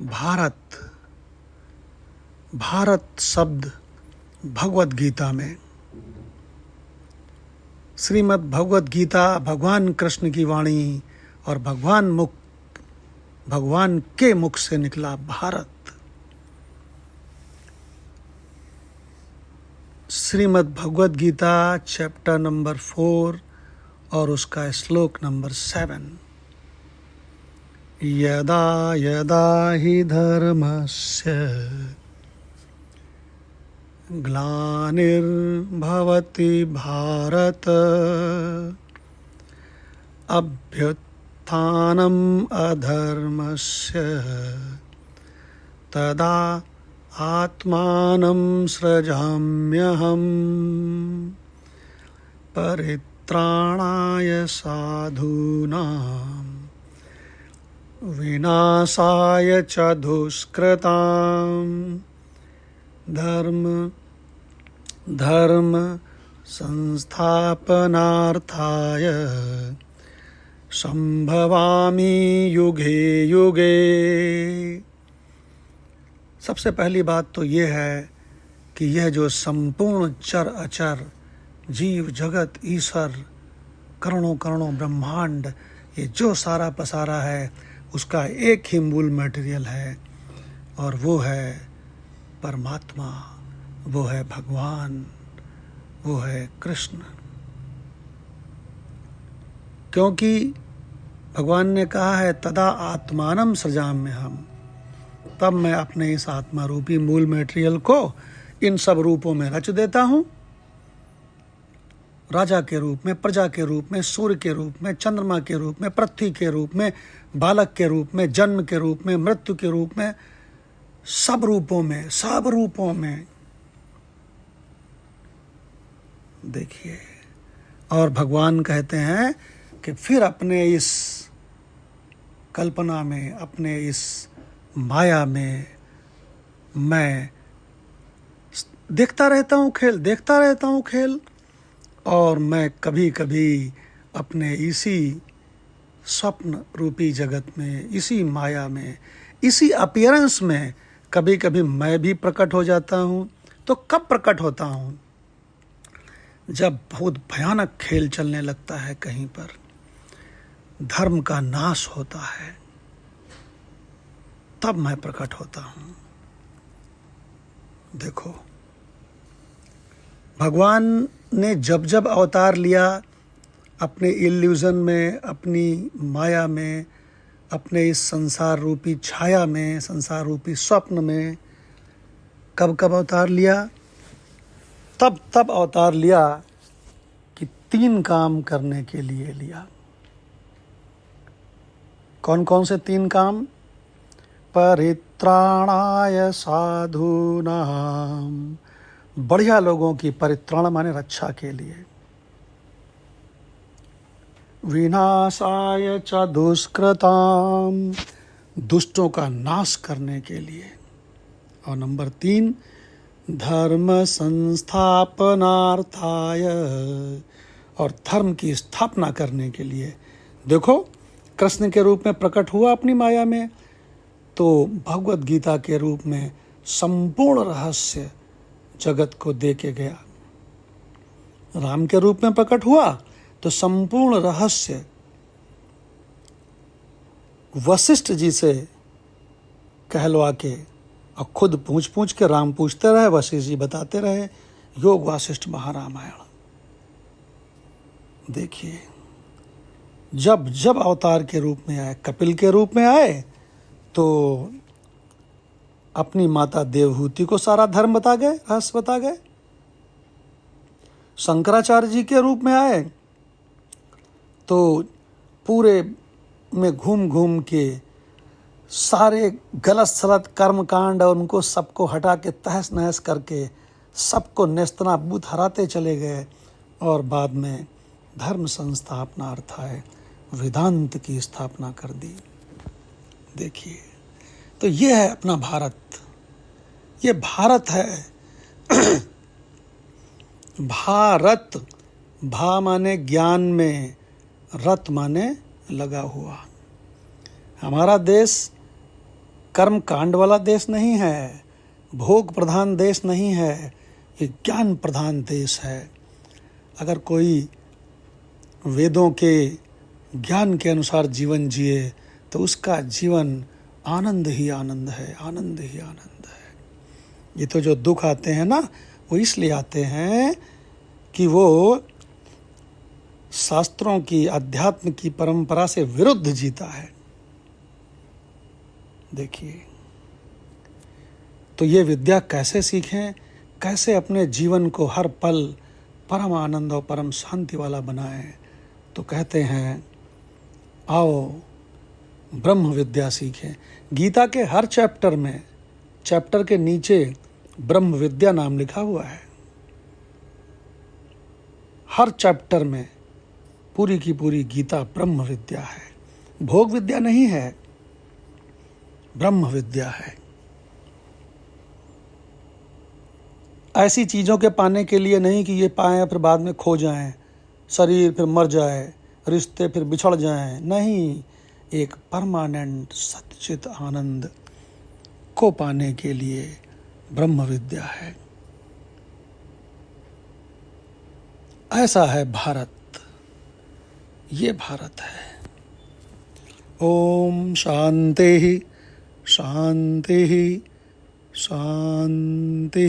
भारत भारत शब्द भगवत गीता में, श्रीमद् भगवत गीता भगवान कृष्ण की वाणी और भगवान के मुख से निकला भारत। श्रीमद् भगवत गीता चैप्टर नंबर 4 और उसका श्लोक नंबर 7। यदा यदा हि धर्मस्य ग्लानिर्भवति भारत अभ्युत्थानम् अधर्मस्य तदा आत्मानं सृजाम्यहम् परित्राणाय साधूनां विनाशाय च दुष्कृताम् धर्म संस्थापनार्थाय संभवामि युगे युगे। सबसे पहली बात तो ये है कि यह जो संपूर्ण चर अचर जीव जगत ईश्वर करोड़ों करोड़ों ब्रह्मांड, ये जो सारा पसारा है उसका एक ही मूल मटेरियल है और वो है परमात्मा, वो है भगवान, वो है कृष्ण। क्योंकि भगवान ने कहा है तदा आत्मानं सृजाम्यहम्, तब मैं अपने इस आत्मा रूपी मूल मटेरियल को इन सब रूपों में रच देता हूँ। राजा के रूप में, प्रजा के रूप में, सूर्य के रूप में, चंद्रमा के रूप में, पृथ्वी के रूप में, बालक के रूप में, जन्म के रूप में, मृत्यु के रूप में, सब रूपों में देखिए। और भगवान कहते हैं कि फिर अपने इस कल्पना में, अपने इस माया में मैं देखता रहता हूँ खेल और मैं कभी कभी अपने इसी स्वप्न रूपी जगत में, इसी माया में, इसी अपीयरेंस में कभी कभी मैं भी प्रकट हो जाता हूँ। तो कब प्रकट होता हूँ? जब बहुत भयानक खेल चलने लगता है, कहीं पर धर्म का नाश होता है, तब मैं प्रकट होता हूँ। देखो, भगवान ने जब जब अवतार लिया अपने इल्यूजन में, अपनी माया में, अपने इस संसार रूपी छाया में, संसार रूपी स्वप्न में, कब कब अवतार लिया? तब अवतार लिया कि 3 काम करने के लिए लिया। कौन कौन से 3 काम? परित्राणाय साधूनां, बढ़िया लोगों की परित्राण माने रक्षा के लिए। विनाशाय च दुष्कृतां, दुष्टों का नाश करने के लिए। और नंबर 3 धर्म संस्थापनार्थाय, और धर्म की स्थापना करने के लिए। देखो, कृष्ण के रूप में प्रकट हुआ अपनी माया में, तो भगवत गीता के रूप में संपूर्ण रहस्य जगत को दे के गया। राम के रूप में प्रकट हुआ तो संपूर्ण रहस्य वशिष्ठ जी से कहलवा के, और खुद पूछ के राम पूछते रहे, वशिष्ठ जी बताते रहे। योग वासिष्ठ महारामायण। देखिए, जब अवतार के रूप में आए, कपिल के रूप में आए, तो अपनी माता देवहूति को सारा धर्म बता गए, रहस्य बता गए। शंकराचार्य जी के रूप में आए तो पूरे में घूम के सारे गलत सलत कर्म कांड और उनको सबको हटा के तहस नहस करके सबको नेस्तनाबूत हराते चले गए। और बाद में धर्म संस्थापना अर्थात वेदांत की स्थापना कर दी। देखिए, तो ये है अपना भारत, ये भारत है। भारत, भा माने ज्ञान में, रत माने लगा हुआ। हमारा देश कर्म कांड वाला देश नहीं है, भोग प्रधान देश नहीं है, ये ज्ञान प्रधान देश है। अगर कोई वेदों के ज्ञान के अनुसार जीवन जिए तो उसका जीवन आनंद ही आनंद है, आनंद ही आनंद है। ये तो जो दुख आते हैं ना, वो इसलिए आते हैं कि वो शास्त्रों की, अध्यात्म की परंपरा से विरुद्ध जीता है। देखिए, तो ये विद्या कैसे सीखें, कैसे अपने जीवन को हर पल परम आनंद और परम शांति वाला बनाएं? तो कहते हैं आओ ब्रह्म विद्या सीखें। गीता के हर चैप्टर में, चैप्टर के नीचे ब्रह्म विद्या नाम लिखा हुआ है। हर चैप्टर में पूरी की पूरी गीता ब्रह्म विद्या है, भोग विद्या नहीं है, ब्रह्म विद्या है। ऐसी चीज़ों के पाने के लिए नहीं कि ये पाएं फिर बाद में खो जाएं, शरीर फिर मर जाए, रिश्ते फिर बिछड़ जाएं, नहीं, एक परमानेंट सच्चित आनंद को पाने के लिए ब्रह्म विद्या है। ऐसा है भारत, ये भारत है। ओम शांति शांति शांति।